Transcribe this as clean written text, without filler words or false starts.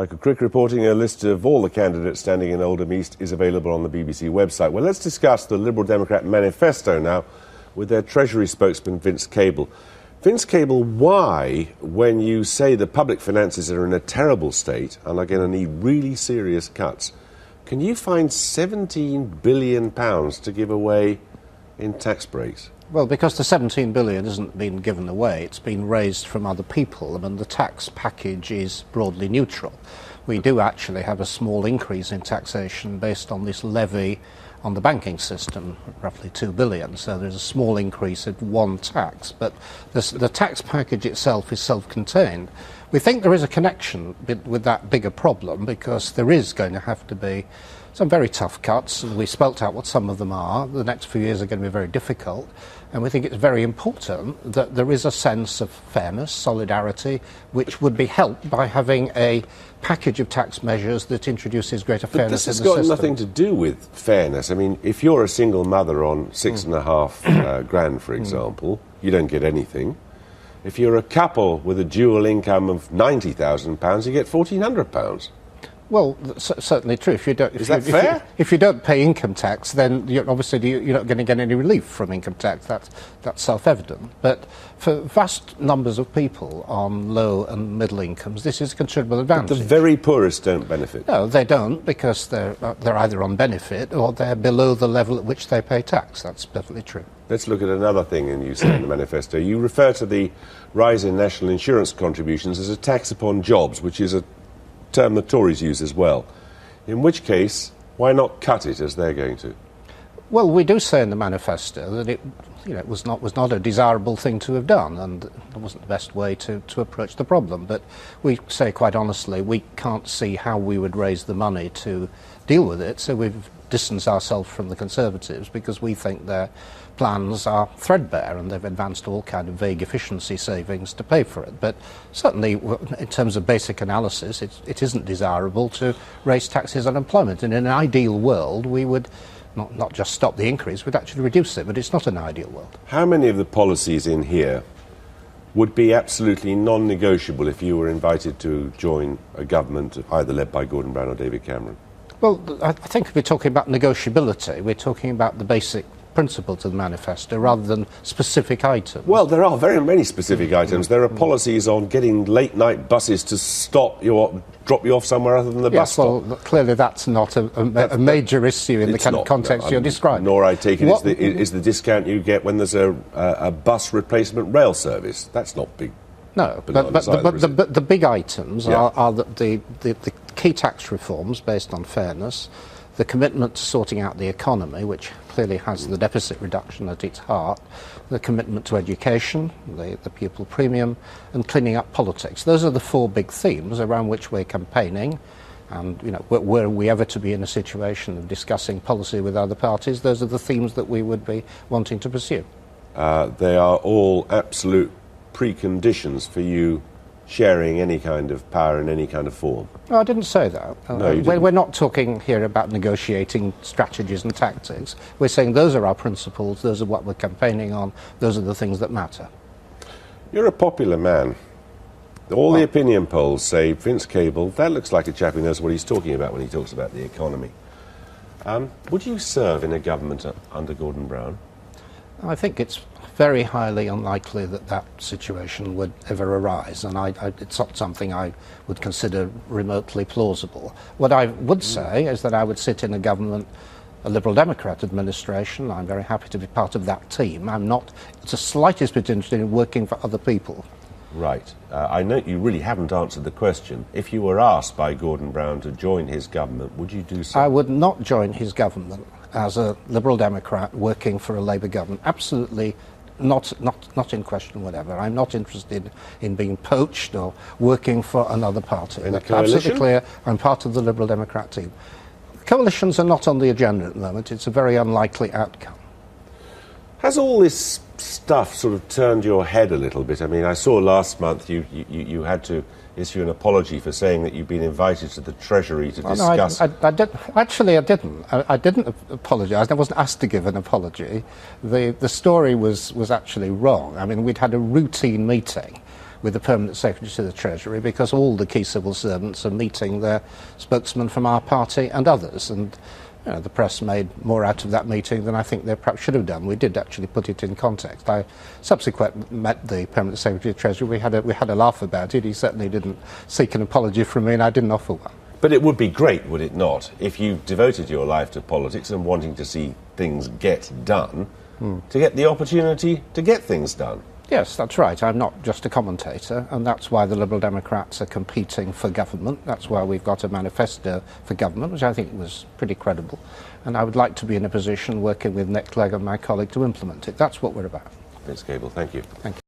Michael Crick reporting. A list of all the candidates standing in Oldham East is available on the BBC website. Well, let's discuss the Liberal Democrat manifesto now with their Treasury spokesman, Vince Cable. Vince Cable, why, when you say the public finances are in a terrible state and are going to need really serious cuts, can you find £17 billion to give away in tax breaks? Well, because the 17 billion isn't been given away, it's been raised from other people. I mean, the tax package is broadly neutral. We do actually have a small increase in taxation based on this levy on the banking system, roughly 2 billion. So there's a small increase in one tax, but the tax package itself is self-contained. We think there is a connection with that bigger problem because there is going to have to be some very tough cuts, and we spelt out what some of them are. The next few years are going to be very difficult, and we think it's very important that there is a sense of fairness, solidarity, which would be helped by having a package of tax measures that introduces greater fairness in the system. This has got nothing to do with fairness. I mean, if you're a single mother on £6.5 grand, for example, you don't get anything. If you're a couple with a dual income of £90,000, you get £1,400. Well, certainly true. Is that fair? If you don't pay income tax, then you're not going to get any relief from income tax. That's self-evident. But for vast numbers of people on low and middle incomes, this is a considerable advantage. But the very poorest don't benefit. No, they don't, because they're either on benefit or they're below the level at which they pay tax. That's perfectly true. Let's look at another thing you say in the manifesto. You refer to the rise in national insurance contributions as a tax upon jobs, which is a term the Tories use as well. In which case, why not cut it as they're going to? Well, we do say in the manifesto that it was not a desirable thing to have done, and it wasn't the best way to approach the problem. But we say quite honestly, we can't see how we would raise the money to deal with it, so we've distanced ourselves from the Conservatives because we think their plans are threadbare and they've advanced all kind of vague efficiency savings to pay for it. But certainly, in terms of basic analysis, it isn't desirable to raise taxes on employment. And in an ideal world, we would not just stop the increase, we'd actually reduce it, but it's not an ideal world. How many of the policies in here would be absolutely non-negotiable if you were invited to join a government either led by Gordon Brown or David Cameron? Well, I think if we're talking about negotiability, we're talking about the basic principle to the manifesto rather than specific items. Well, there are very many specific items. There are policies on getting late-night buses to drop you off somewhere other than the bus stop. Well, clearly that's not a major issue in the kind of context you're describing. Nor I take it is the discount you get when there's a bus replacement rail service. That's not big. No, but the big items are the key tax reforms based on fairness, the commitment to sorting out the economy, which clearly has the deficit reduction at its heart, the commitment to education, the pupil premium, and cleaning up politics. Those are the four big themes around which we're campaigning. And, were we ever to be in a situation of discussing policy with other parties, those are the themes that we would be wanting to pursue. They are all absolute preconditions for you sharing any kind of power in any kind of form. No, I didn't say that. No, you didn't. We're not talking here about negotiating strategies and tactics. We're saying those are our principles, those are what we're campaigning on, those are the things that matter. You're a popular man. All the opinion polls say Vince Cable, that looks like a chap who knows what he's talking about when he talks about the economy. Would you serve in a government under Gordon Brown? I think it's very highly unlikely that situation would ever arise, and it's not something I would consider remotely plausible. What I would say is that I would sit in a government, a Liberal Democrat administration. I'm very happy to be part of that team. I'm not the slightest bit interested in working for other people. Right. I note you really haven't answered the question. If you were asked by Gordon Brown to join his government, would you do so? I would not join his government as a Liberal Democrat working for a Labour government. Absolutely not in question, whatever. I'm not interested in being poached or working for another party. In a coalition? Absolutely clear. I'm part of the Liberal Democrat team. Coalitions are not on the agenda at the moment. It's a very unlikely outcome. Has all this stuff sort of turned your head a little bit? I mean, I saw last month you had to issue an apology for saying that you've been invited to the Treasury to discuss... No, I didn't. I didn't apologise. I wasn't asked to give an apology. The story was actually wrong. I mean, we'd had a routine meeting with the Permanent Secretary to the Treasury, because all the key civil servants are meeting their spokesman from our party and others. And the press made more out of that meeting than I think they perhaps should have done. We did actually put it in context. I subsequently met the Permanent Secretary of the Treasury. We had a laugh about it. He certainly didn't seek an apology from me, and I didn't offer one. But it would be great, would it not, if you devoted your life to politics and wanting to see things get done, to get the opportunity to get things done. Yes, that's right. I'm not just a commentator, and that's why the Liberal Democrats are competing for government. That's why we've got a manifesto for government, which I think was pretty credible. And I would like to be in a position, working with Nick Clegg and my colleague, to implement it. That's what we're about. Vince Cable, thank you. Thank you.